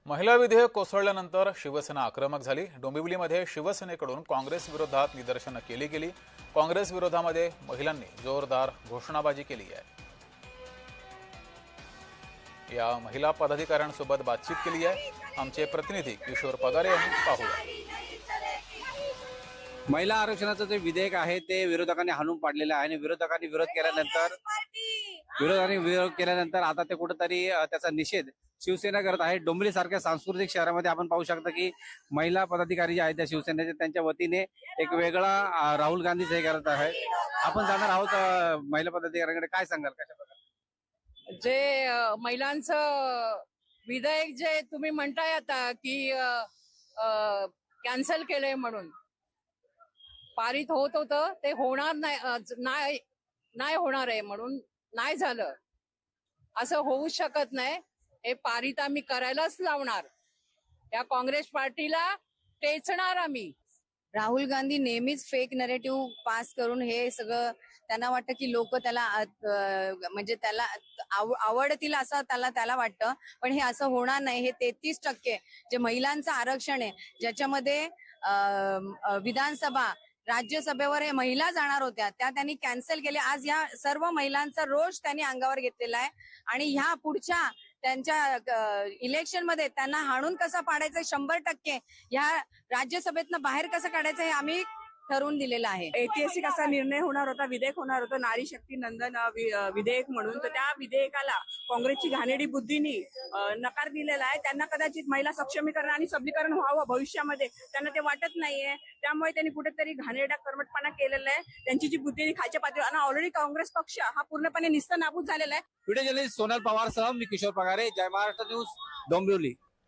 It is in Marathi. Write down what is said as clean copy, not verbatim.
महिला विधेयक कोसळल्यानंतर शिवसेना आक्रमक झाली। डोंबिवलीमध्ये शिवसेनेकडून काँग्रेस विरोधात निदर्शनं केली गेली। काँग्रेस विरोधामध्ये महिलांनी जोरदार घोषणाबाजी केली आहे। या महिला पदाधिकाऱ्यांसोबत बातचीत केली आहे आमचे प्रतिनिधी किशोर पगारे यांनी। पाहूया। महिला आरक्षणाचं जे विधेयक आहे ते विरोधकांनी हाणून पाडलेलं आहे आणि विरोधकांनी विरोध केल्यानंतर आता ते कुठेतरी त्याचा निषेध शिवसेना करत आहे। डोंबिवली सारख्या सांस्कृतिक शहरामध्ये आपण पाहू शकता की महिला पदाधिकारी जे आहेत त्या शिवसेनेचे त्यांच्या वतीने एक वेगळा राहुल गांधी हे करत आहे। आपण जाणार आहोत महिला पदाधिकाऱ्यांकडे। काय सांगाल कशा प्रकारे जे महिलांचं विधेयक जे तुम्ही म्हणताय आता की कॅन्सल केलंय म्हणून पारित होत होतं ते होणार नाही होणार आहे म्हणून नाही झालं। असं होऊ शकत नाही। हे पारित आम्ही करायलाच लावणार। या काँग्रेस पार्टीला टेचणार आम्ही। राहुल गांधी नेहमीच फेक नरेटिव्ह पास करून हे सगळं त्यांना वाटतं की लोक त्याला म्हणजे त्याला आवडतील असं त्याला वाटतं, पण हे असं होणार नाही। हे 33% जे महिलांचं आरक्षण आहे ज्याच्यामध्ये विधानसभा राज्यसभेवर हे महिला जाणार होत्या त्या त्यांनी कॅन्सल केले। आज या सर्व महिलांचा रोष त्यांनी अंगावर घेतलेला आहे आणि ह्या पुढच्या त्यांच्या इलेक्शन मध्ये त्यांना हाणून कसं पाडायचं 100% ह्या राज्यसभेतनं बाहेर कसं काढायचं हे आम्ही ठरवून दिलेलं आहे। ऐतिहासिक असा निर्णय होणार होता, विधेयक होणार होतं नारी शक्ती नंदन विधेयक म्हणून। तर त्या विधेयकाला काँग्रेसची घाणेरडी बुद्धीनी नकार दिलेला आहे। त्यांना कदाचित महिला सक्षमीकरण आणि सबलीकरण व्हावं भविष्यामध्ये त्यांना ते वाटत नाहीये, त्यामुळे त्यांनी कुठेतरी घाणेरडा कर्मटपणा केलेला आहे। त्यांची जी बुद्धी खालच्या पातळीवर आणि ऑलरेडी काँग्रेस पक्ष हा पूर्णपणे निस्तेनाबूत झालेला आहे। व्हिडिओ जर्नलिस्ट सोनल पवार सह मी किशोर पगारे, जय महाराष्ट्र न्यूज, डोंबिवली।